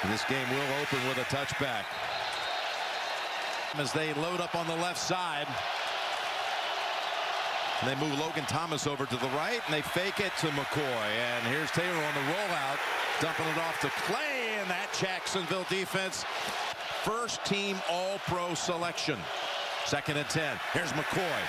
And this game will open with a touchback. As they load up on the left side. And they move Logan Thomas over to the right, and they fake it to McCoy. And here's Taylor on the rollout, dumping it off to Clay, and that Jacksonville defense. First team All-Pro selection. 2nd and 10. Here's McCoy.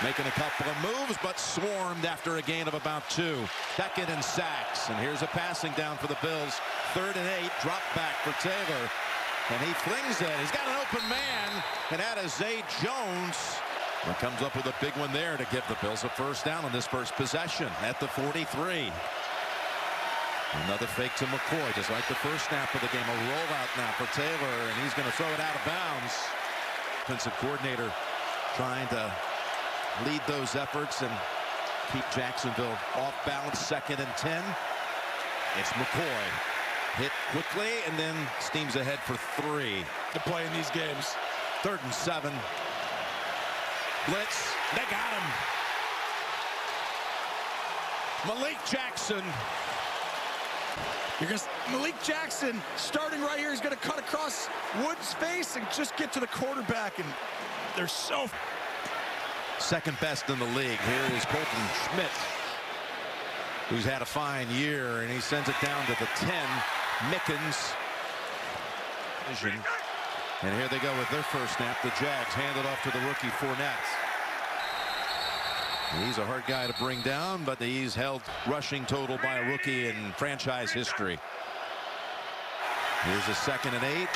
Making a couple of moves, but swarmed after a gain of about 2. 2nd and sacks. And here's a passing down for the Bills. 3rd and 8. Drop back for Taylor. And he flings it. He's got an open man. And that is Zay Jones. And comes up with a big one there to give the Bills a first down on this first possession at the 43. Another fake to McCoy, just like the first snap of the game. A rollout now for Taylor, and he's going to throw it out of bounds. Offensive coordinator trying to lead those efforts and keep Jacksonville off balance. 2nd and 10. It's McCoy. Hit quickly and then steams ahead for 3. To play in these games. 3rd and 7. Blitz. They got him. Malik Jackson. Malik Jackson starting right here. He's going to cut across Wood's face and just get to the quarterback. And they're so... 2nd best in the league. Here is Colton Schmidt, who's had a fine year, and he sends it down to the 10. Mickens. And here they go with their first snap. The Jags hand it off to the rookie Fournette. He's a hard guy to bring down, but he's held rushing total by a rookie in franchise history. Here's a 2nd and 8,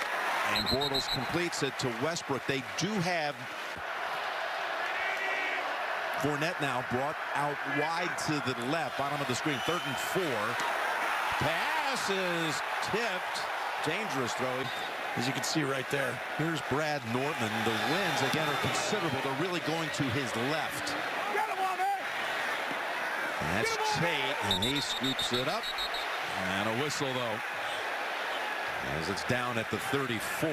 and Bortles completes it to Westbrook. They do have Fournette now brought out wide to the left, bottom of the screen. 3rd and 4. Pass is tipped. Dangerous throw. As you can see right there. Here's Brad Nortman. The winds again are considerable. They're really going to his left. And that's Tate, and he scoops it up. And a whistle, though, as it's down at the 34.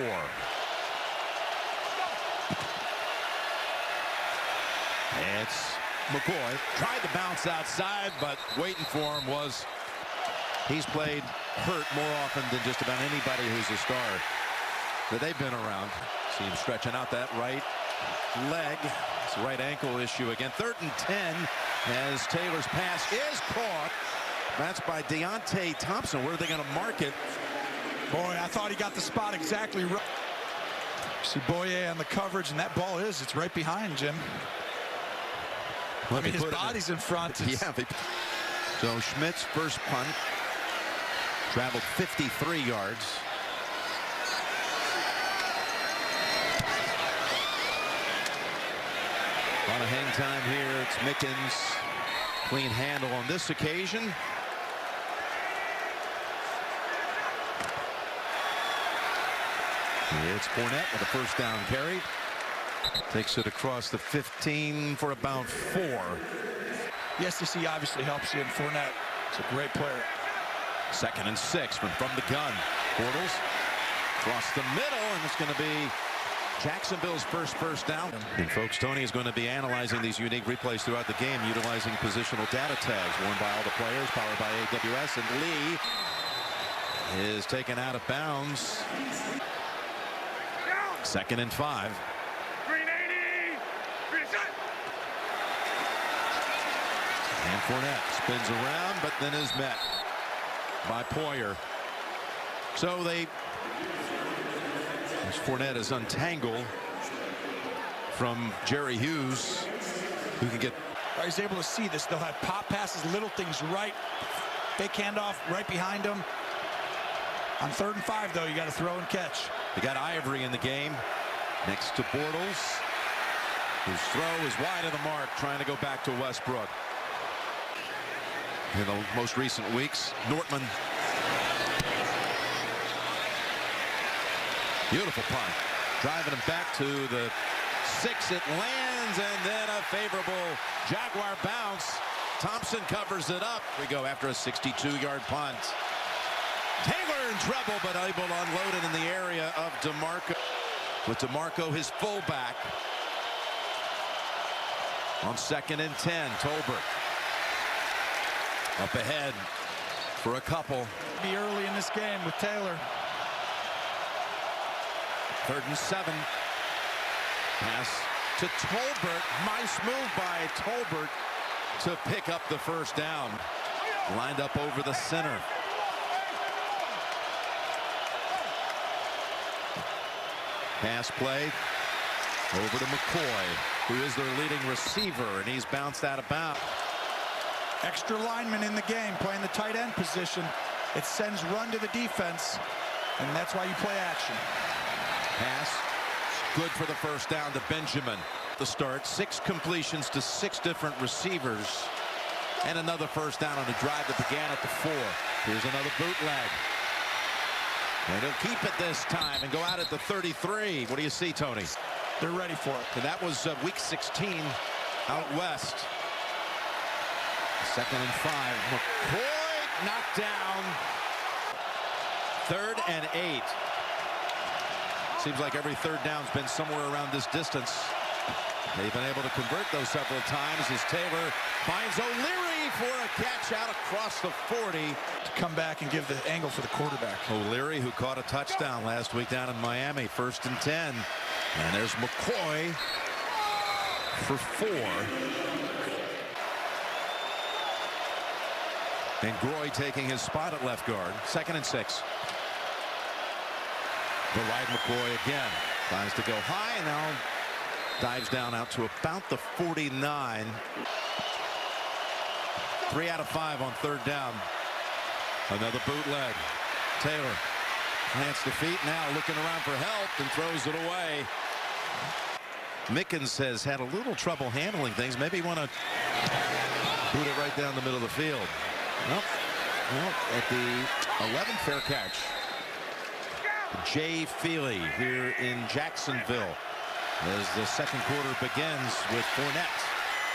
It's McCoy. Tried to bounce outside, but waiting for him was... He's played hurt more often than just about anybody who's a star that they've been around. See him stretching out that right leg. It's a right ankle issue again. 3rd and 10 as Taylor's pass is caught. That's by Deontay Thompson. Where are they going to mark it? Boy, I thought he got the spot exactly right. See Boye on the coverage, and that ball it's right behind Jim. I mean, his body's in front. Yeah. So Schmidt's first punt traveled 53 yards. A lot of hang time here. It's Mickens. Clean handle on this occasion. It's Fournette with a first down carry. Takes it across the 15 for about 4. The SEC obviously helps you in Fournette. It's a great player. 2nd and 6 from the gun. Bortles across the middle, and it's going to be Jacksonville's first down. And folks, Tony is going to be analyzing these unique replays throughout the game, utilizing positional data tags worn by all the players, powered by AWS. And Lee is taken out of bounds. 2nd and 5. And Fournette spins around, but then is met by Poyer. So as Fournette is untangled from Jerry Hughes, who can get... He's able to see this. They'll have pop passes, little things right. Fake handoff right behind him. On 3rd and 5, though, you got to throw and catch. They got Ivory in the game next to Bortles, whose throw is wide of the mark, trying to go back to Westbrook. In the most recent weeks, Nortman. Beautiful punt. Driving him back to the 6. It lands, and then a favorable Jaguar bounce. Thompson covers it up. We go after a 62-yard punt. Taylor in trouble, but able to unload it in the area of DeMarco. With DeMarco, his fullback. On 2nd and 10, Tolbert. Up ahead for a couple. Be early in this game with Taylor. 3rd and 7. Pass to Tolbert. Nice move by Tolbert to pick up the first down. Lined up over the center. Pass play over to McCoy, who is their leading receiver, and he's bounced out of bounds. Extra lineman in the game playing the tight end position. It sends run to the defense, and that's why you play action. Pass good for the first down to Benjamin. The start, 6 completions to 6 different receivers, and another first down on a drive that began at the 4. Here's another bootleg. And he'll keep it this time and go out at the 33. What do you see, Tony? They're ready for it. And that was week 16 out west. 2nd and 5. McCoy knocked down. 3rd and 8. Seems like every 3rd down's been somewhere around this distance. They've been able to convert those several times as Taylor finds O'Leary for a catch out across the 40. To come back and give the angle for the quarterback. O'Leary, who caught a touchdown last week down in Miami. 1st and 10. And there's McCoy for 4. And Groy taking his spot at left guard. 2nd and 6. The right McCoy again. Tries to go high. Now dives down out to about the 49. 3 out of 5 on 3rd down. Another bootleg. Taylor plants the feet, now looking around for help and throws it away. Mickens has had a little trouble handling things. Maybe want to boot it right down the middle of the field. Nope. Well, at the 11th, fair catch. Jay Feely here in Jacksonville as the 2nd quarter begins with Fournette.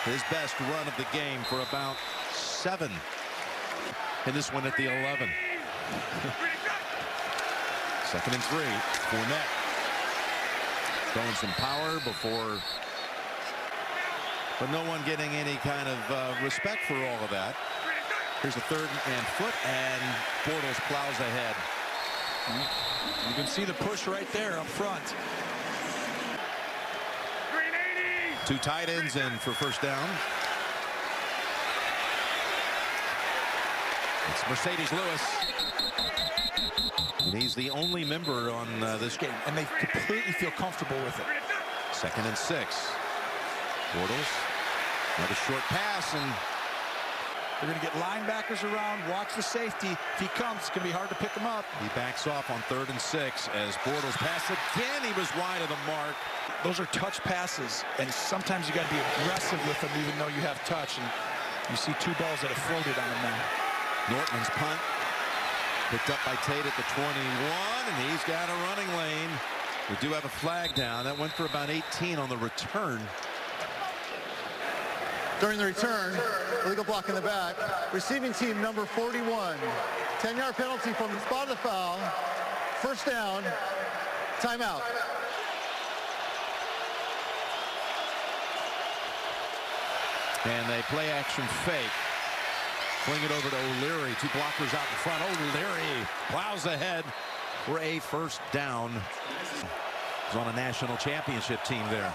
His best run of the game for about 7. And this one at the 11. 2nd and 3. Fournette throwing some power before, but no one getting any kind of respect for all of that. Here's a 3rd and foot, and Bortles plows ahead. You can see the push right there up front. 2 tight ends in for first down. It's Mercedes Lewis. And he's the only member on this game. And they completely feel comfortable with it. 2nd and 6. Bortles. Another short pass, and they're going to get linebackers around. Watch the safety. If he comes, it's going to be hard to pick him up. He backs off on 3rd and 6 as Bortles pass again. He was wide of the mark. Those are touch passes, and sometimes you got to be aggressive with them even though you have touch. And you see 2 balls that have floated on him now. Nortman's punt picked up by Tate at the 21, and he's got a running lane. We do have a flag down. That went for about 18 on the return. During the return, illegal block in the back, receiving team number 41. 10-yard penalty from the spot of the foul. First down, timeout. And they play action fake. Fling it over to O'Leary. 2 blockers out in front. O'Leary plows ahead for a first down. He's on a national championship team there.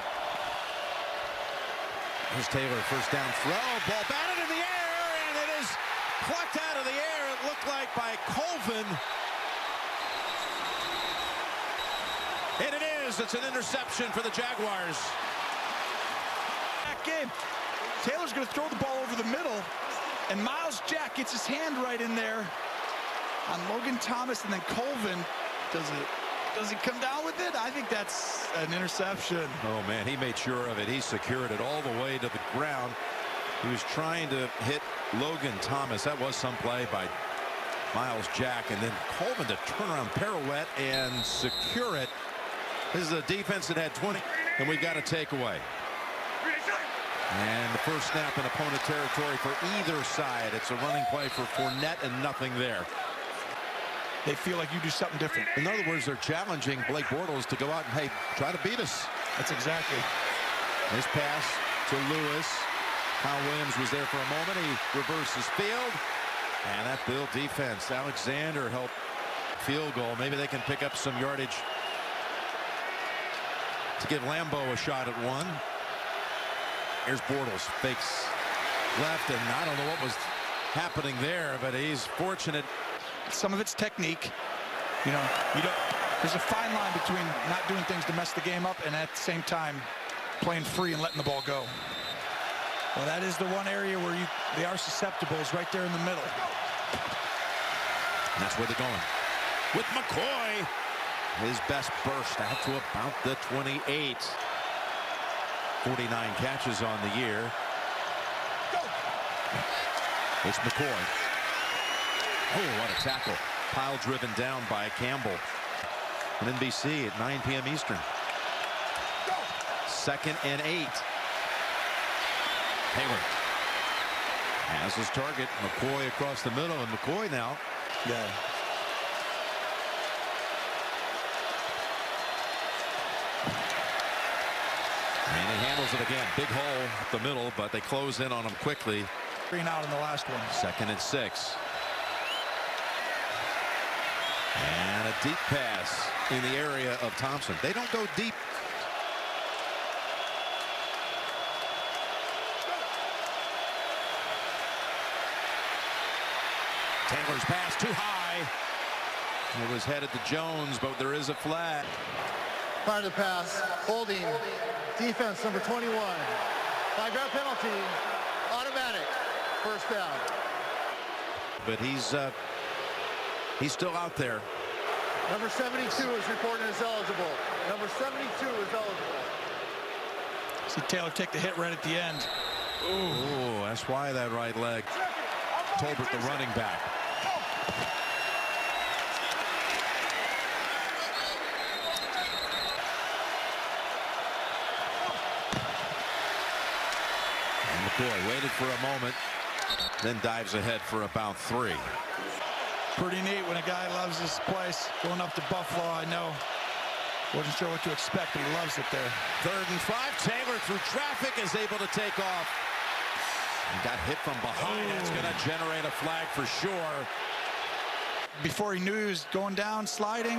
Here's Taylor, first down throw. Ball batted in the air, and it is plucked out of the air. It looked like by Colvin. And it is. It's an interception for the Jaguars. Back game. Taylor's going to throw the ball over the middle, and Miles Jack gets his hand right in there on Logan Thomas, and then Colvin does he come down with it? I think that's an interception. Oh, man, he made sure of it. He secured it all the way to the ground. He was trying to hit Logan Thomas. That was some play by Miles Jack, and then Colvin to turn around, pirouette, and secure it. This is a defense that had 20, and we've got a takeaway. And the first snap in opponent territory for either side. It's a running play for Fournette and nothing there. They feel like you do something different. In other words, they're challenging Blake Bortles to go out and, hey, try to beat us. That's exactly. This pass to Lewis. Kyle Williams was there for a moment. He reverses field. And that Bill defense, Alexander helped field goal. Maybe they can pick up some yardage to give Lambeau a shot at one. Here's Bortles, fakes left, and I don't know what was happening there, but he's fortunate. Some of it's technique. You know, there's a fine line between not doing things to mess the game up and at the same time playing free and letting the ball go. Well, that is the one area where they are susceptible, is right there in the middle. And that's where they're going. With McCoy, his best burst out to about the 28. 49 catches on the year. It's McCoy. Oh, what a tackle. Pile driven down by Campbell. And NBC at 9 p.m. Eastern. 2nd and 8. Hayward has his target. McCoy across the middle, and McCoy now. Yeah. And he handles it again. Big hole up the middle, but they close in on him quickly. Green out in the last one. 2nd and 6. And a deep pass in the area of Thompson. They don't go deep. Taylor's pass too high. It was headed to Jones, but there is a flag. Prior to the pass, holding, defense number 21. 5-yard penalty, automatic, first down. But he's still out there. Number 72 is reported as eligible. Number 72 is eligible. See Taylor take the hit right at the end. Ooh, that's why that right leg. Tolbert, the running back. And McCoy waited for a moment, then dives ahead for about 3. Pretty neat when a guy loves this place. Going up to Buffalo, I know. Wasn't sure what to expect, but he loves it there. 3rd and 5. Taylor through traffic is able to take off. He got hit from behind. That's going to generate a flag for sure. Before he knew he was going down, sliding.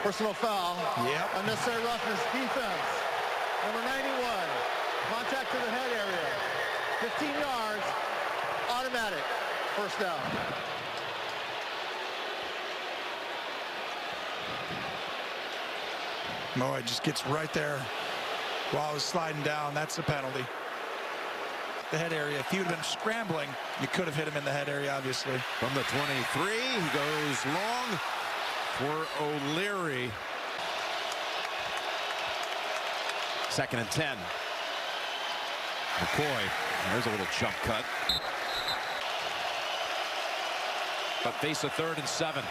Personal foul. Yep. Unnecessary roughness, defense. Number 91, contact to the head area. 15 yards, automatic, first down. Moy just gets right there while I was sliding down. That's a penalty. The head area. If he would have been scrambling, you could have hit him in the head area, obviously. From the 23, he goes long for O'Leary. 2nd and 10. McCoy, there's a little jump cut. But face a 3rd and 7.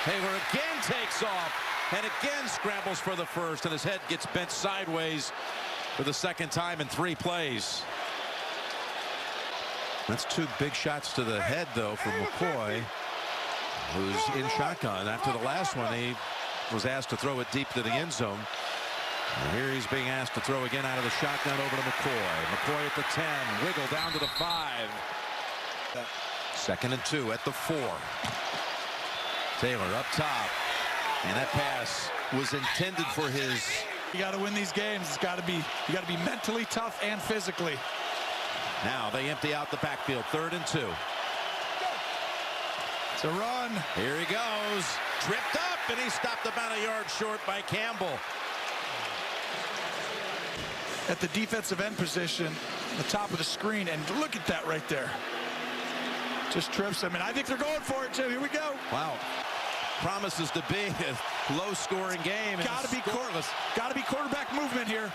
Hayward again takes off and again scrambles for the first, and his head gets bent sideways for the 2nd time in 3 plays. That's 2 big shots to the head, though, for McCoy, who's in shotgun. After the last one, he was asked to throw it deep to the end zone. And here he's being asked to throw again out of the shotgun over to McCoy. McCoy at the 10, wiggle down to the 5. 2nd and 2 at the 4. Taylor up top, and that pass was intended for his. You got to win these games. You got to be mentally tough and physically. Now they empty out the backfield. 3rd and 2. It's a run. Here he goes. Tripped up, and he stopped about a yard short by Campbell. At the defensive end position, the top of the screen, and look at that right there. Just trips. I mean, I think they're going for it too. Here we go. Wow. Promises to be a low-scoring game. Got to be scoreless. Got to be quarterback movement here.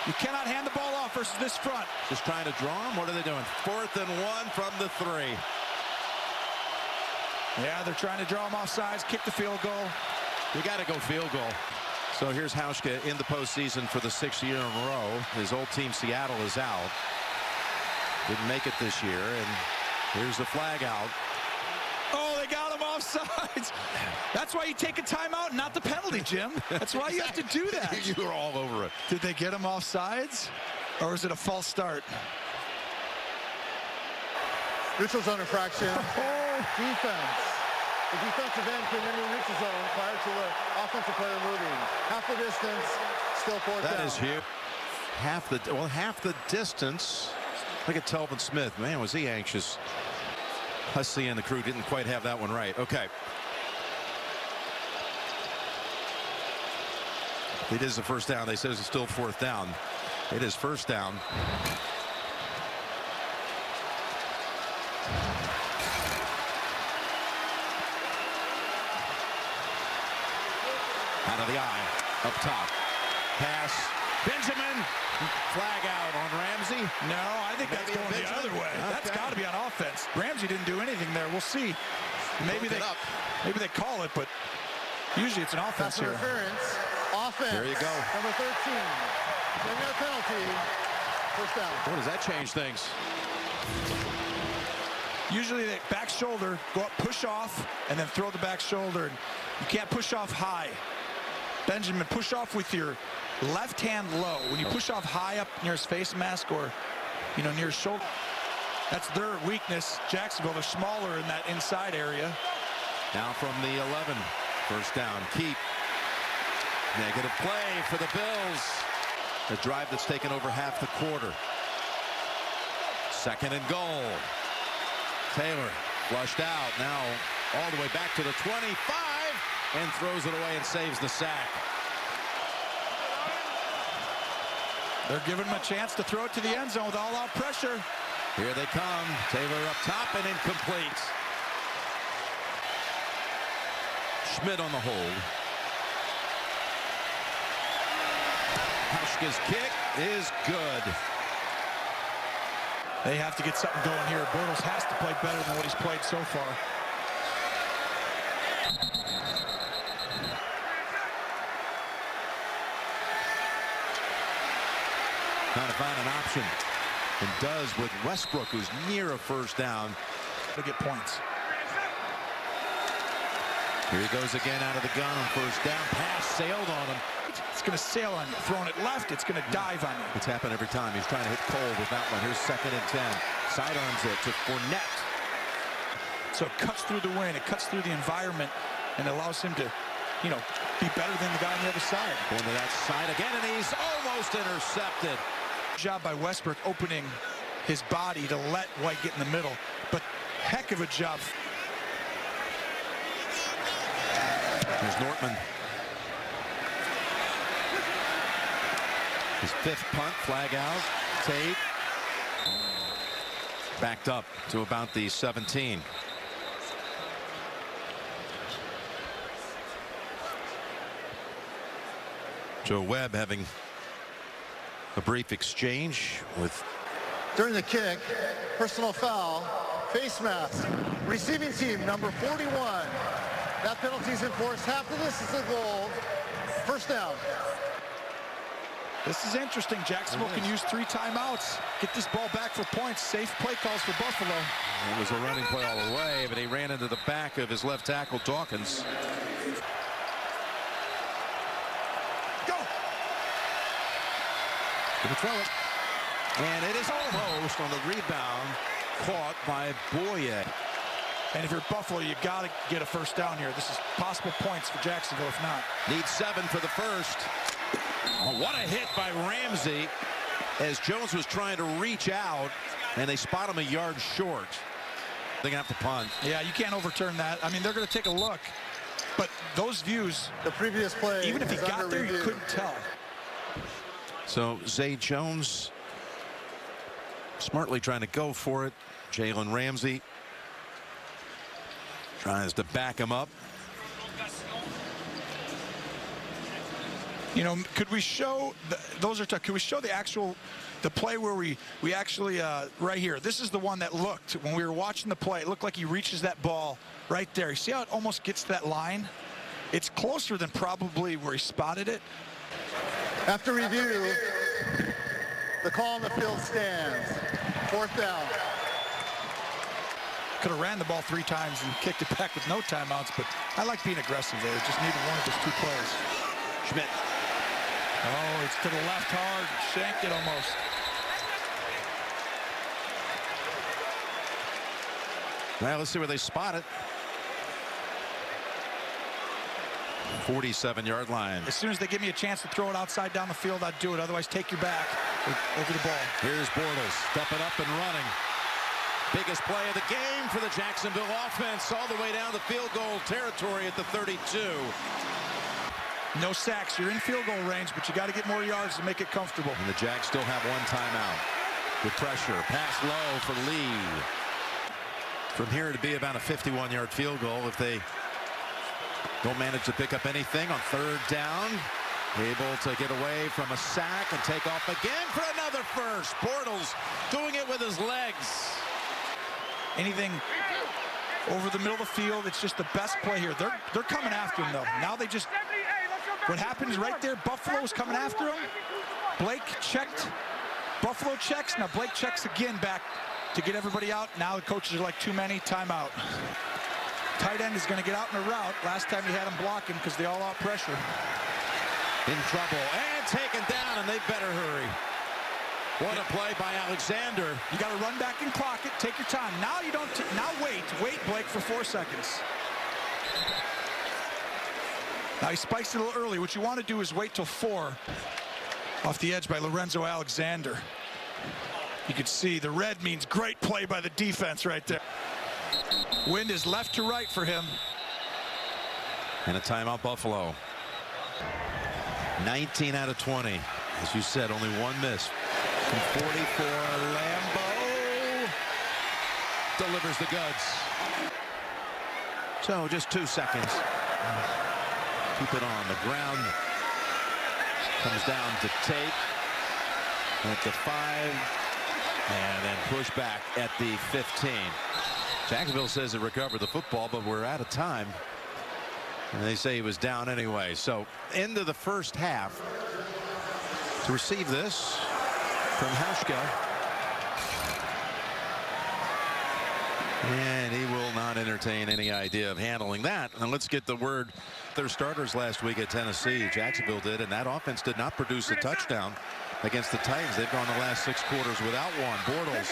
You cannot hand the ball off versus this front. Just trying to draw him. What are they doing? 4th and 1 from the 3. Yeah, they're trying to draw him off sides, kick the field goal. You got to go field goal. So here's Hauschka in the postseason for the 6th year in a row. His old team, Seattle, is out. Didn't make it this year, and here's the flag out. Oh, they got him offsides. That's why you take a timeout, not the penalty, Jim. That's why you have to do that. You were all over it. Did they get him offsides, or is it a false start? Neutral zone infraction. Defense. The defensive end came into the neutral zone prior to the offensive player moving. Half the distance, still fourth down. That is huge. Half the distance. Look at Telvin Smith. Man, was he anxious. Hussey and the crew didn't quite have that one right. Okay. It is a first down. They said it's still fourth down. It is first down. Out of the eye. Up top. Pass. Benjamin. Flag out on Ramsey. No, I think that's going the other way. Okay. That's got to be on offense. Ramsey didn't do anything there. We'll see. Maybe they call it, but usually it's an offense here. Interference. Offense. There you go. Number 13. 10-yard penalty. First down. What does that change things? Usually the back shoulder, go up, push off, and then throw the back shoulder. You can't push off high. Benjamin, push off with your left hand low. When you push off high up near his face mask or, near his shoulder, that's their weakness. Jacksonville, they're smaller in that inside area. Now from the 11. First down. Keep. Negative play for the Bills. A drive that's taken over half the quarter. Second and goal. Taylor flushed out. Now all the way back to the 25 and throws it away and saves the sack. They're giving him a chance to throw it to the end zone with all-out pressure. Here they come. Taylor up top and incomplete. Schmidt on the hold. Hauschka's kick is good. They have to get something going here. Bortles has to play better than what he's played so far. Trying to find an option. And does with Westbrook, who's near a first down. To get points. Here he goes again out of the gun on first down. Pass sailed on him. It's going to sail on you. Throwing it left, it's going to dive on you. It's happened every time. He's trying to hit Cole with that one. Here's second and 10. Sidearms it to Fournette. So it cuts through the wind. It cuts through the environment and allows him to, be better than the guy on the other side. Going to that side again, and he's almost intercepted. Job by Westbrook opening his body to let White get in the middle. But heck of a job. There's Nortman. His fifth punt, flag out. Tate backed up to about the 17. Joe Webb having a brief exchange with. During the kick, personal foul, face mask, receiving team number 41. That penalty's enforced. Half of this is a goal. First down. This is interesting. Jacksonville can use 3 timeouts. Get this ball back for points. Safe play calls for Buffalo. It was a running play all the way, but he ran into the back of his left tackle, Dawkins. Go! Gonna throw it. And it is almost on the rebound, caught by Boye. And if you're Buffalo, you got to get a first down here. This is possible points for Jacksonville if not. Need 7 for the first. Oh, what a hit by Ramsey as Jones was trying to reach out, and they spot him a yard short. They're going to have to punt. Yeah, you can't overturn that. I mean, they're going to take a look. But those views, the previous play, even if he got there, you couldn't tell. So Zay Jones smartly trying to go for it. Jalen Ramsey tries to back him up. Could we show could we show the play where we actually right here? This is the one that looked when we were watching the play. It looked like he reaches that ball right there. You see how it almost gets to that line? It's closer than probably where he spotted it. After review, the call on the field stands. Fourth down. Could have ran the ball 3 times and kicked it back with no timeouts, but I like being aggressive there. Just needed one of those 2 plays. Schmidt. Oh, it's to the left hard. Shanked it almost. Now let's see where they spot it. 47-yard line. As soon as they give me a chance to throw it outside down the field, I'd do it. Otherwise, take your back over the ball. Here's Bortles stepping up and running. Biggest play of the game for the Jacksonville offense, all the way down to field goal territory at the 32. No sacks. You're in field goal range, but you got to get more yards to make it comfortable. And the Jags still have one timeout. With pressure, pass low for Lee. From here to be about a 51-yard field goal if they don't manage to pick up anything on third down. Able to get away from a sack and take off again for another first. Bortles doing it with his legs. Anything over the middle of the field, it's just the best play here. They're coming after him, though. Now they just, what happens right there, Buffalo is coming after him. Blake checked. Buffalo checks. Now Blake checks again back to get everybody out. Now the coaches are like, too many, timeout. Tight end is going to get out in a route. Last time he had him blocking because they all out pressure. In trouble and taken down, and they better hurry. What a play by Alexander. You got to run back and clock it. Take your time. Now you don't. Now wait, Blake, for 4 seconds. Now he spikes it a little early. What you want to do is wait till 4. Off the edge by Lorenzo Alexander. You can see the red means great play by the defense right there. Wind is left to right for him. And a timeout, Buffalo. 19 out of 20. As you said, only one miss. From 44, Lambeau delivers the goods. So just 2 seconds. Keep it on the ground. Comes down to Tate at the 5, and then push back at the 15. Jacksonville says it recovered the football, but we're out of time. And they say he was down anyway. So into the first half. To receive this from Hauschka. And he will not entertain any idea of handling that. And let's get the word. Their starters last week at Tennessee. Jacksonville did, and that offense did not produce a touchdown against the Titans. They've gone the last 6 quarters without one. Bortles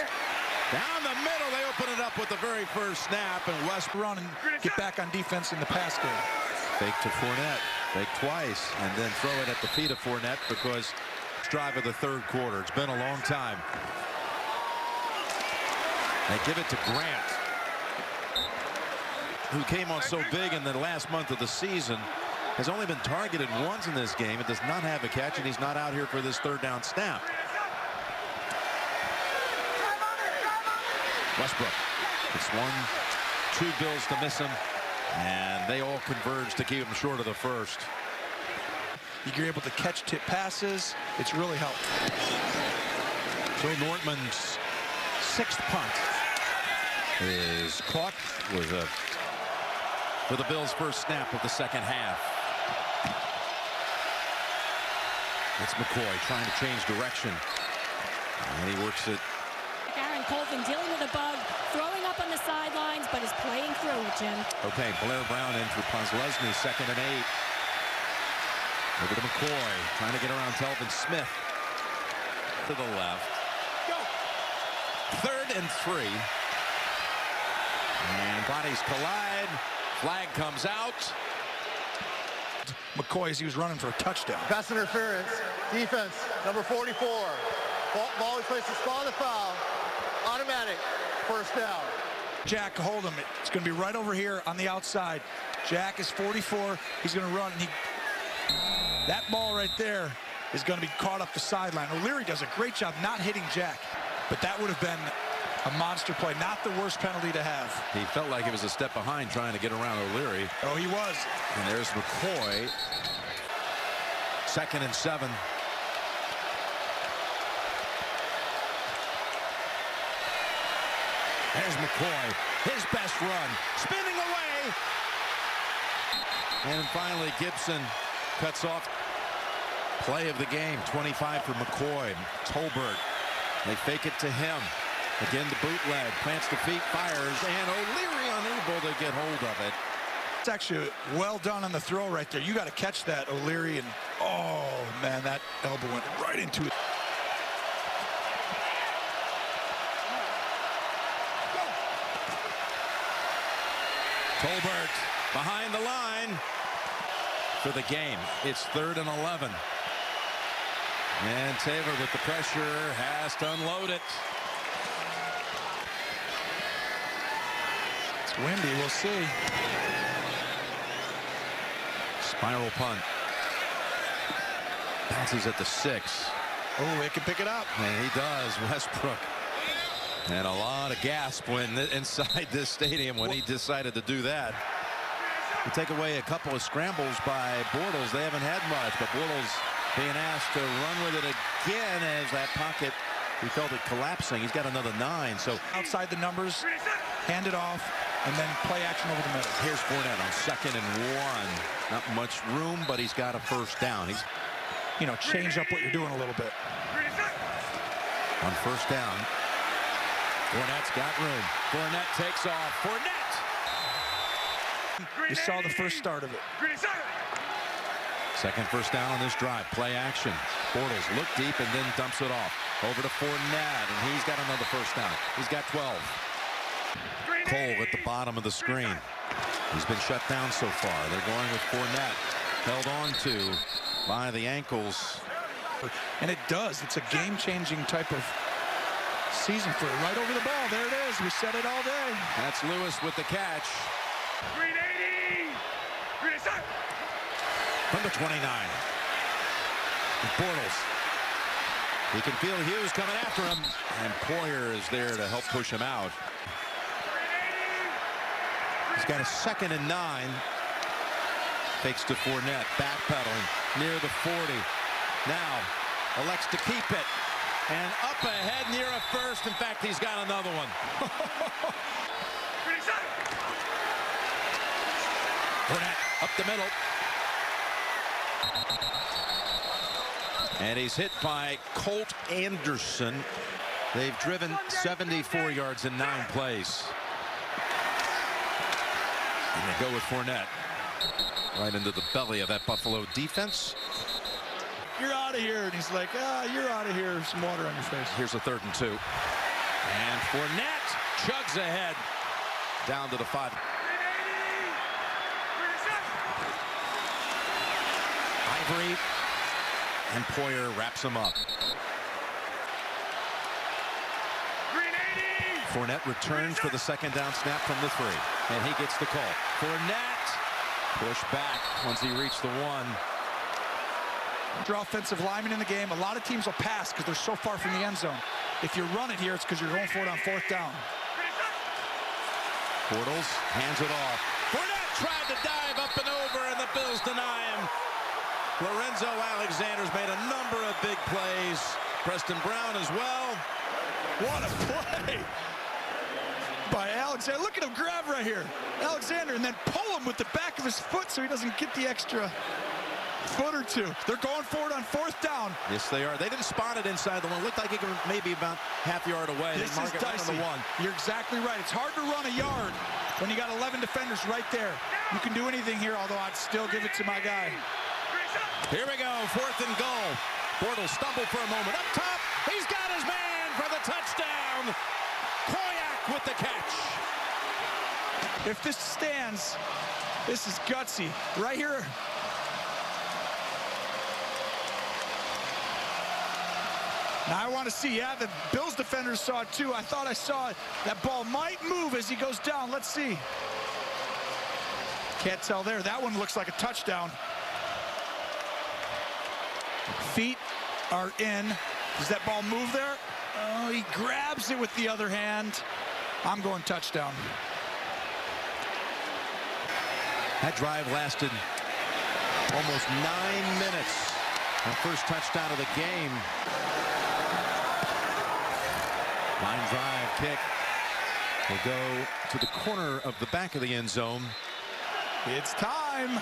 down the middle. They open it up with the very first snap, and West Run and get back on defense in the pass game. Fake to Fournette. Fake twice, and then throw it at the feet of Fournette because drive of the third quarter. It's been a long time. They give it to Grant, who came on so big in the last month of the season, has only been targeted once in this game. It does not have a catch, and he's not out here for this third down snap. Westbrook. It's 1, 2 Bills to miss him, and they all converge to keep him short of the first. You're able to catch tip passes. It's really helped. So Nortman's 6th punt is caught with for the Bills' first snap of the second half. It's McCoy trying to change direction, and he works it. Aaron Colvin dealing with a bug, throwing up on the sidelines, but is playing through it, Jim. Okay, Blair Brown in for Ponzlesny, 2nd and 8. Over to McCoy, trying to get around Telvin Smith. To the left. Go. 3rd and 3. And bodies collide. Flag comes out. McCoy, as he was running for a touchdown. Pass interference. Defense, number 44. Ball replaced the spot of the foul. Automatic. First down. Jack, hold him. It's going to be right over here on the outside. Jack is 44. He's going to run. And that ball right there is going to be caught up the sideline. O'Leary does a great job not hitting Jack, but that would have been a monster play. Not the worst penalty to have. He felt like he was a step behind trying to get around O'Leary. Oh, he was. And there's McCoy. 2nd and 7. There's McCoy, his best run, spinning away. And finally, Gibson cuts off. Play of the game, 25 for McCoy. Tolbert, they fake it to him. Again, the bootleg, plants the feet, fires, and O'Leary unable to get hold of it. It's actually well done on the throw right there. You got to catch that, O'Leary, and oh man, that elbow went right into it. Tolbert behind the line for the game. It's 3rd and 11. And Taylor with the pressure has to unload it. It's windy, we'll see. Spiral punt. Bounces at the 6. Oh, they can pick it up. And he does, Westbrook. And a lot of gasp when inside this stadium when he decided to do that. You take away a couple of scrambles by Bortles. They haven't had much, but Bortles being asked to run with it again as that pocket, he felt it collapsing. He's got another 9. So outside the numbers, hand it off, and then play action over the middle. Here's Fournette on 2nd and 1. Not much room, but he's got a first down. He's, you know, change up what you're doing a little bit. On first down, Fournette's got room. Fournette takes off. Fournette! You saw the first start of it. Second first down on this drive. Play action. Bortles look deep and then dumps it off. Over to Fournette, and he's got another first down. He's got 12. Cole at the bottom of the screen. He's been shut down so far. They're going with Fournette. Held on to by the ankles. And it does. It's a game-changing type of season for it. Right over the ball. There it is. We said it all day. That's Lewis with the catch. From the 29. Bortles. He can feel Hughes coming after him. And Poyer is there to help push him out. He's got a 2nd and 9. Fakes to Fournette. Backpedaling near the 40. Now elects to keep it. And up ahead near a first. In fact, he's got another one. Fournette up the middle. And he's hit by Colt Anderson. They've driven 74 yards in 9 plays. And they go with Fournette. Right into the belly of that Buffalo defense. You're out of here. And he's like, you're out of here. Some water on your face. Here's a 3rd and 2. And Fournette chugs ahead down to the 5. Ivory and Poyer wraps him up. Fournette returns for the 2nd down snap from the 3. And he gets the call. Fournette pushed back once he reached the 1. Draw offensive lineman in the game. A lot of teams will pass because they're so far from the end zone. If you run it here, it's because you're going for it on 4th down. Bortles hands it off. Fournette tried to dive up and over, and the Bills deny him. Lorenzo Alexander's made a number of big plays. Preston Brown as well. What a play by Alexander. Look at him grab right here. Alexander, and then pull him with the back of his foot so he doesn't get the extra foot or 2. They're going for it on 4th down. Yes, they are. They didn't spot it inside the 1. Looked like it was maybe about half yard away. This is dicey. Right on the 1. You're exactly right. It's hard to run a yard when you got 11 defenders right there. You can do anything here, although I'd still give it to my guy. Here we go, 4th and goal. Bortles stumbled for a moment. Up top, he's got his man for the touchdown. Koyak with the catch. If this stands, this is gutsy. Right here. Now I want to see, the Bills defenders saw it too. I thought I saw it. That ball might move as he goes down. Let's see. Can't tell there. That one looks like a touchdown. Feet are in. Does that ball move there? Oh, he grabs it with the other hand. I'm going touchdown. That drive lasted almost 9 minutes. The first touchdown of the game. Line drive kick will go to the corner of the back of the end zone. It's time.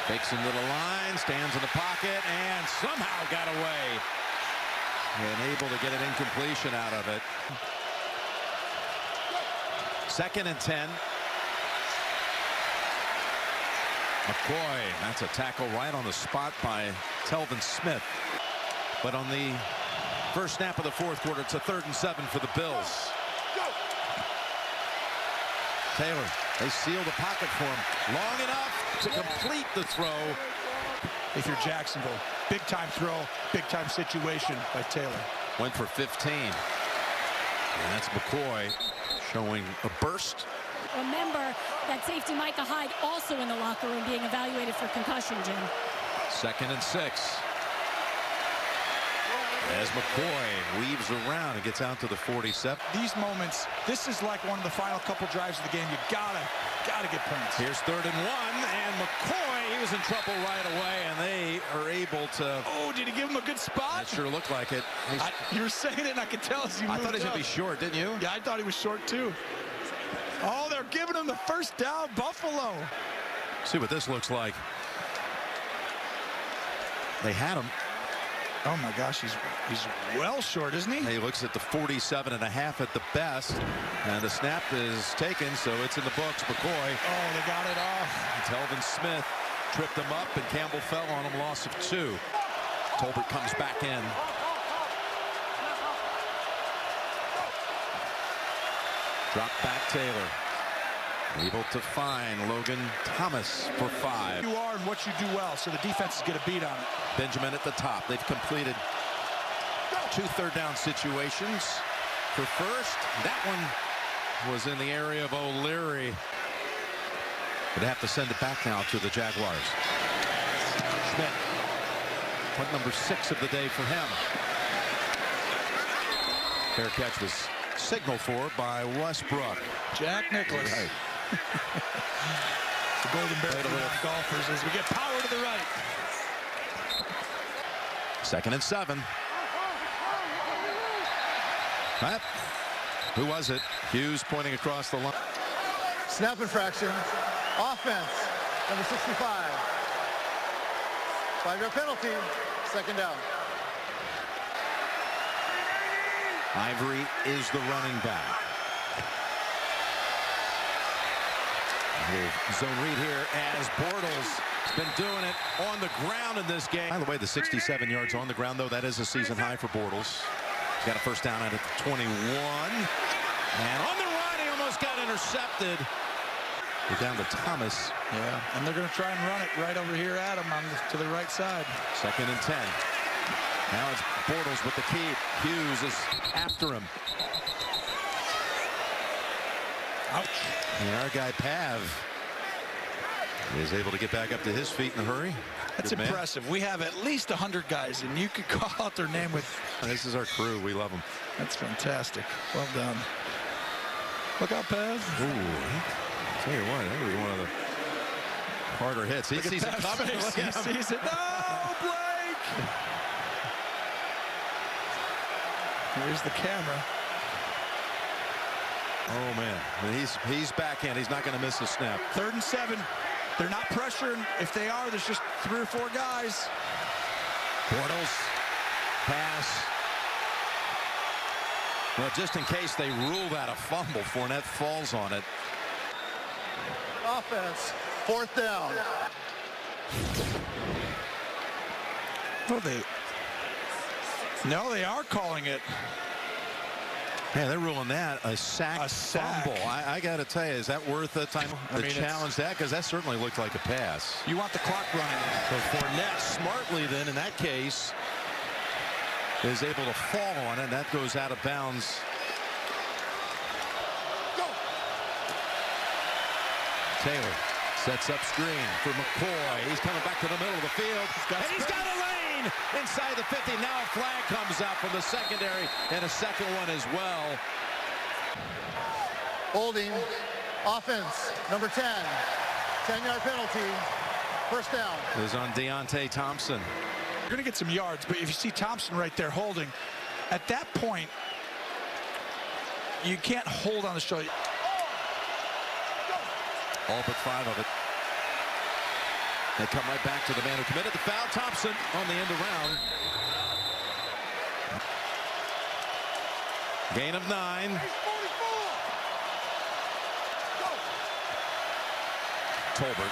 Fakes into the line, stands in the pocket, and somehow got away. And able to get an incompletion out of it. 2nd and 10. McCoy, that's a tackle right on the spot by Telvin Smith. But on the first snap of the 4th quarter, it's a 3rd and 7 for the Bills. Taylor, they seal the pocket for him. Long enough to complete the throw. If you're Jacksonville, big time throw, big time situation by Taylor. Went for 15. And that's McCoy showing a burst. Remember that safety Micah Hyde also in the locker room being evaluated for concussion, Jim. 2nd and 6. As McCoy weaves around and gets out to the 47. These moments, this is like one of the final couple drives of the game. You gotta get points. Here's 3rd and 1, and McCoy, he was in trouble right away, and they are able to. Oh, did he give him a good spot? That sure looked like it. You were saying it, and I could tell as you moved I thought he was up. going to be short, didn't you? Yeah, I thought he was short too. Oh, they're giving him the first down, Buffalo. See what this looks like. They had him. Oh my gosh, he's well short, isn't he? He looks at the 47 and a half at the best, and the snap is taken, so it's in the books. McCoy. Oh, they got it off. Telvin Smith tripped him up, and Campbell fell on him, loss of 2. Tolbert comes back in. Drop back Taylor. Able to find Logan Thomas for 5. You are and what you do well, so the defenses get a beat on it. Benjamin at the top. They've completed 2 third-down situations for first. That one was in the area of O'Leary. But they have to send it back now to the Jaguars. Schmidt. Punt number 6 of the day for him. Fair catch was signaled for by Westbrook. Jack Nicklaus. Right. The golden bear for golfers as we get power to the right. 2nd and 7. Who was it? Hughes pointing across the line. Snap infraction. Offense, number 65. 5-yard penalty. 2nd down. Ivory is the running back. Zone read here as Bortles has been doing it on the ground in this game. By the way, the 67 yards on the ground, though, that is a season high for Bortles. He's got a first down at the 21. And on the run, he almost got intercepted. We're down to Thomas. Yeah, and they're going to try and run it right over here at him to the right side. 2nd and 10. Now it's Bortles with the keep. Hughes is after him. Ouch. And our guy Pav is able to get back up to his feet in a hurry. That's Good man. impressive. We have at least 100 guys, and you could call out their name with. This is our crew. We love them. That's fantastic. Well done. Look out, Pav. Ooh, tell you what, that was one of the harder hits. He sees it coming. Look He at him. sees it. No, Blake. Here's the camera. Oh man, he's back in. He's not going to miss a snap. 3rd and 7. They're not pressuring. If they are, there's just 3 or 4 guys. Bortles pass. Well, just in case they rule that a fumble, Fournette falls on it. Offense, 4th down. No, they are calling it. Yeah, they're ruling that a sack fumble. I got to tell you, is that worth the time to challenge that? Because that certainly looked like a pass. You want the clock running. So Fournette smartly then, in that case, is able to fall on it. That goes out of bounds. Taylor sets up screen for McCoy. He's coming back to the middle of the field. He's got a lane inside the 50. Now a flag comes out from the secondary, and a second one as well. Holding. Offense, number 10. 10-yard penalty. 1st down. Is on Deontay Thompson. You're going to get some yards, but if you see Thompson right there holding, at that point, you can't hold on the shoulder. All but 5 of it. They come right back to the man who committed the foul. Thompson on the end around. Gain of 9. Tolbert.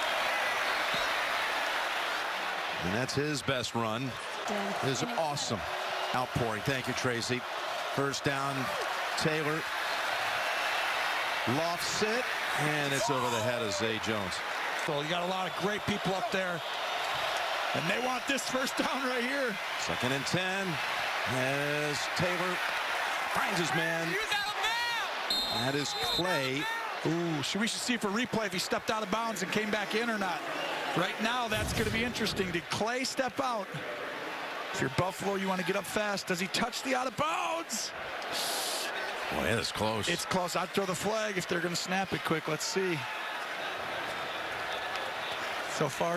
And that's his best run. His awesome outpouring. Thank you, Tracy. First down, Taylor. Lofts it. And it's over the head of Zay Jones. So you got a lot of great people up there. And they want this first down right here. 2nd and 10 as Taylor finds his man. That is Clay. Ooh, we should see for replay if he stepped out of bounds and came back in or not. Right now, that's going to be interesting. Did Clay step out? If you're Buffalo, you want to get up fast. Does he touch the out of bounds? Boy, it's close. It's close. I'd throw the flag if they're going to snap it quick. Let's see. So far,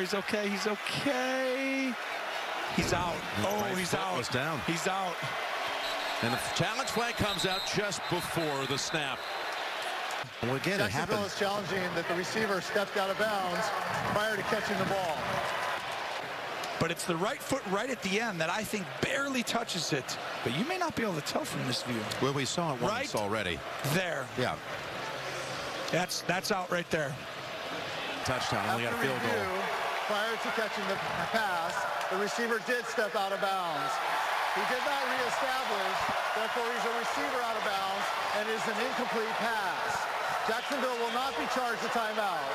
he's okay. He's okay. He's out. Oh, he's out. Was down. He's out. And the challenge flag comes out just before the snap. Well, again, it happened. Jacksonville is challenging that the receiver stepped out of bounds prior to catching the ball. But it's the right foot right at the end that I think barely touches it. But you may not be able to tell from this view. Well, we saw it once already. There. Yeah. That's out right there. Touchdown. Only got a field goal. Prior to catching the pass, the receiver did step out of bounds. He did not reestablish, therefore he's a receiver out of bounds and is an incomplete pass. Jacksonville will not be charged a timeout.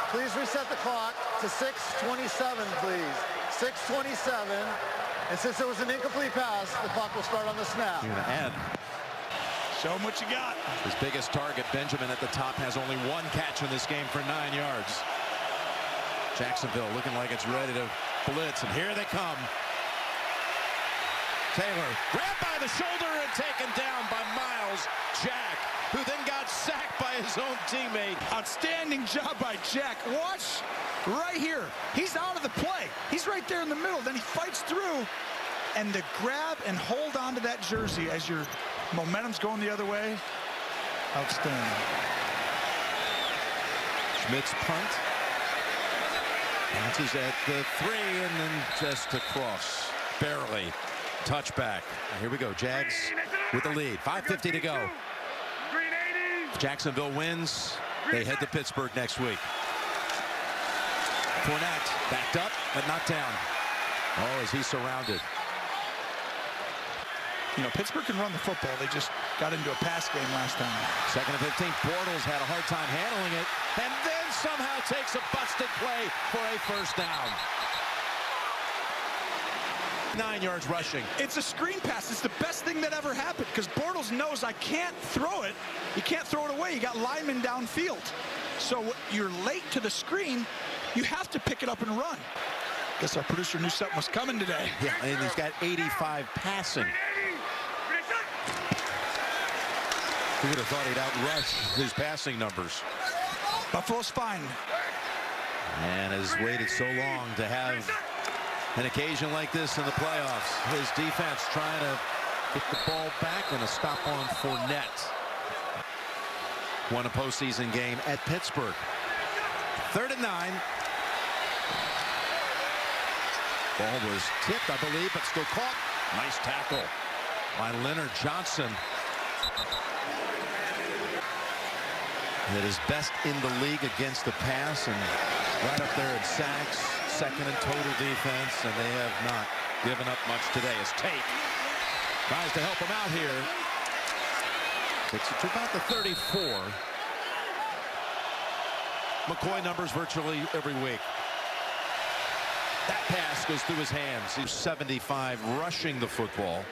Please reset the clock to 6:27, please. 6:27. And since it was an incomplete pass, the clock will start on the snap. You're going to add. Show him what you got. His biggest target, Benjamin, at the top, has only 1 catch in this game for 9 yards. Jacksonville looking like it's ready to blitz, and here they come. Taylor grabbed by the shoulder and taken down by Miles Jack, who then got sacked by his own teammate. Outstanding job by Jack. Watch right here. He's out of the play. He's right there in the middle. Then he fights through, and to grab and hold on to that jersey as your momentum's going the other way. Outstanding. Schmidt's punt. Bounces at the 3 and then just across. Barely. Touchback. Here we go. Jags with the lead. 5:50 to go. Jacksonville wins. They head to Pittsburgh next week. Fournette backed up, but not down. Oh, is he surrounded? You know, Pittsburgh can run the football. They just got into a pass game last time. 2nd and 15. Bortles had a hard time handling it, and then somehow takes a busted play for a first down. 9 yards rushing. It's a screen pass. It's the best thing that ever happened because Bortles knows I can't throw it. You can't throw it away. You got linemen downfield. So you're late to the screen. You have to pick it up and run. Guess our producer knew something was coming today. Yeah, and he's got 85 passing. Who would have thought he'd outrush his passing numbers? Buffalo's fine. And has waited so long to have an occasion like this in the playoffs. His defense trying to get the ball back and a stop on Fournette. Won a postseason game at Pittsburgh. 3rd and 9. Ball was tipped, I believe, but still caught. Nice tackle by Leonard Johnson. That is best in the league against the pass and right up there in sacks. 2nd in total defense, and they have not given up much today as Tate tries to help him out here. Takes it to about the 34. McCoy numbers virtually every week. That pass goes through his hands. He's 75 rushing the football.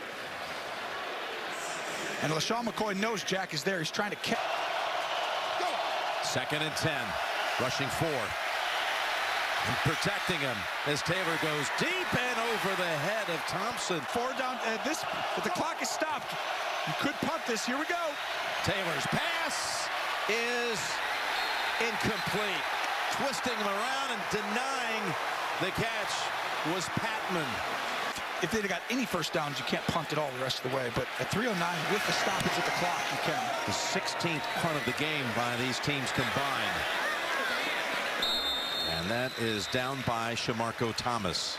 And LaShawn McCoy knows Jack is there. He's trying to catch. 2nd and 10. Rushing 4. And protecting him as Taylor goes deep and over the head of Thompson. 4 down. If the clock is stopped, you could punt this. Here we go. Taylor's pass is incomplete. Twisting him around and denying the catch was Patman. If they'd have got any first downs, you can't punt it all the rest of the way. But at 3:09 with the stoppage at the clock, you can. The 16th punt of the game by these teams combined. And that is down by Shamarko Thomas.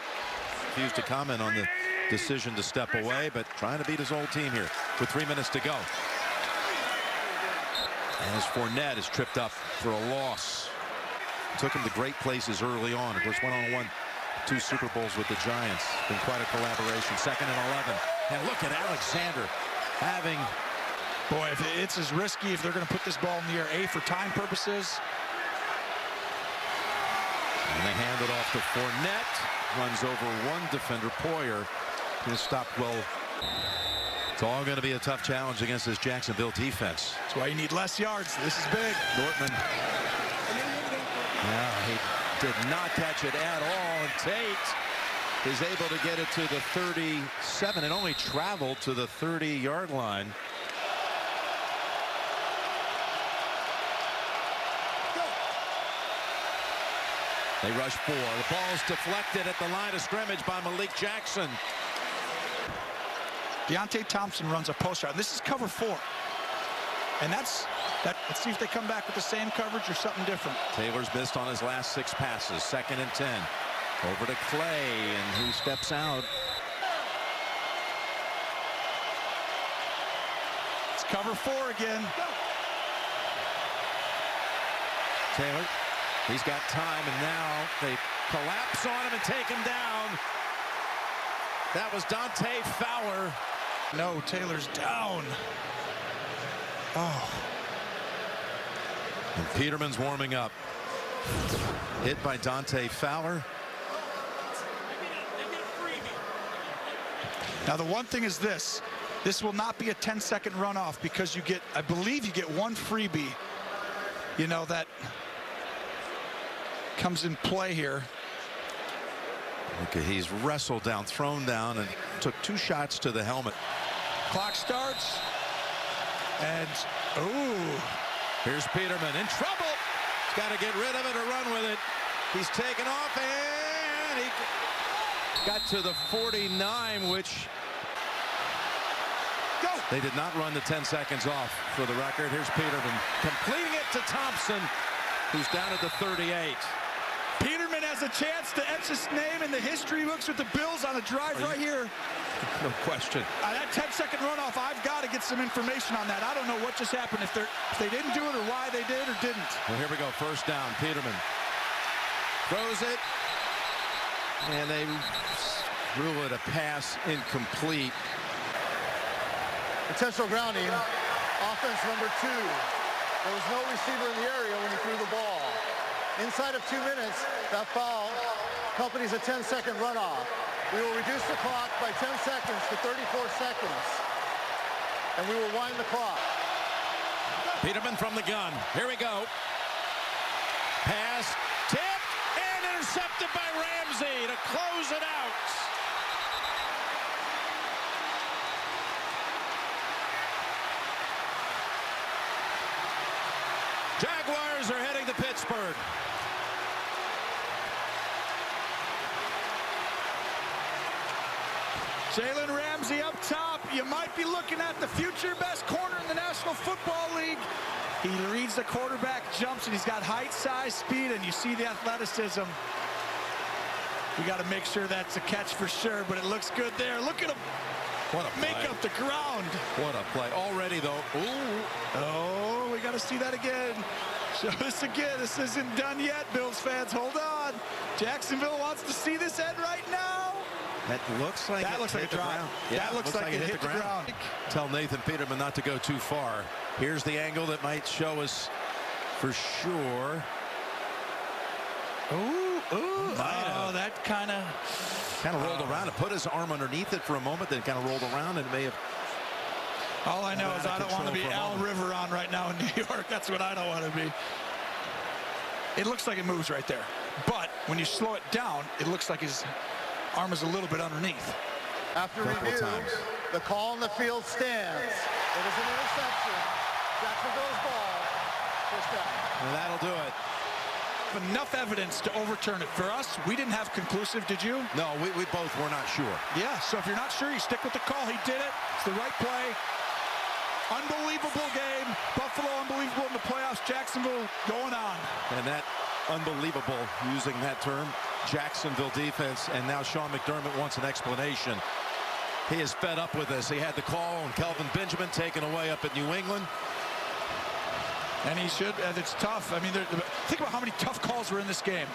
Refused to comment on the decision to step away, but trying to beat his old team here with 3 minutes to go. As Fournette is tripped up for a loss. Took him to great places early on. Of course, one-on-one, 2 Super Bowls with the Giants. Been quite a collaboration. 2nd and 11. And look at Alexander having Boy, if it's as risky if they're going to put this ball in the air, A, for time purposes. And they hand it off to Fournette. Runs over one defender, Poyer. He stopped well. It's all going to be a tough challenge against this Jacksonville defense. That's why you need less yards. This is big. Dortmund. Yeah, he did not catch it at all. And Tate is able to get it to the 37. It only traveled to the 30-yard line. They rush 4. The ball's deflected at the line of scrimmage by Malik Jackson. Deontay Thompson runs a post route. This is cover 4. And that's that. Let's see if they come back with the same coverage or something different. Taylor's missed on his last 6 passes. 2nd and 10. Over to Clay, and who steps out? It's cover 4 again. Taylor. He's got time, and now they collapse on him and take him down. That was Dante Fowler. No, Taylor's down. Oh. And Peterman's warming up. Hit by Dante Fowler. Now, the one thing is this. This will not be a 10-second runoff because you get, I believe you get one freebie. You know, that comes in play here. Okay, he's wrestled down, thrown down, and took 2 shots to the helmet. Clock starts. And, ooh. Here's Peterman in trouble. He's got to get rid of it or run with it. He's taken off, and he got to the 49, which they did not run the 10 seconds off for the record. Here's Peterman completing it to Thompson, who's down at the 38. Peterman has a chance to etch his name in the history books with the Bills on a drive right here. No question. That 10-second runoff, I've got to get some information on that. I don't know what just happened, if they didn't do it or why they did or didn't. Well, here we go. 1st down. Peterman throws it, and they rule it a pass incomplete. Intentional grounding. Offense number 2. There was no receiver in the area when he threw the ball. Inside of 2 minutes, that foul accompanies a 10-second runoff. We will reduce the clock by 10 seconds to 34 seconds. And we will wind the clock. Peterman from the gun. Here we go. Pass, tipped, and intercepted by Ramsey to close it out. Jaguars are heading to Pittsburgh. Jalen Ramsey up top. You might be looking at the future best corner in the National Football League. He reads the quarterback, jumps, and he's got height, size, speed, and you see the athleticism. We got to make sure that's a catch for sure, but it looks good there. Look at him. What a play. Make up the ground. What a play. Already, though. Ooh. Oh, we got to see that again. Show this again. This isn't done yet, Bills fans. Hold on. Jacksonville wants to see this end right now. That looks like a drop. Yeah, that looks like it hit the ground. Tell Nathan Peterman not to go too far. Here's the angle that might show us for sure. Ooh. Oh, that kind of rolled around and put his arm underneath it for a moment, then kind of rolled around and may have. All I know is I don't want to be Al River on right now in New York. That's what I don't want to be. It looks like it moves right there. But when you slow it down, it looks like his arm is a little bit underneath. After review, the call on the field stands. It is an interception. Jacksonville's ball. 1st down. And that'll do it. Enough evidence to overturn it. For us, we didn't have conclusive, did you? No, we both were not sure. Yeah, so if you're not sure, you stick with the call. He did it. It's the right play. Unbelievable game. Buffalo unbelievable in the playoffs. Jacksonville going on. And that unbelievable, using that term, Jacksonville defense, and now Sean McDermott wants an explanation. He is fed up with this. He had the call on Kelvin Benjamin taken away up at New England. And he should, and it's tough. I mean, think about how many tough calls were in this game.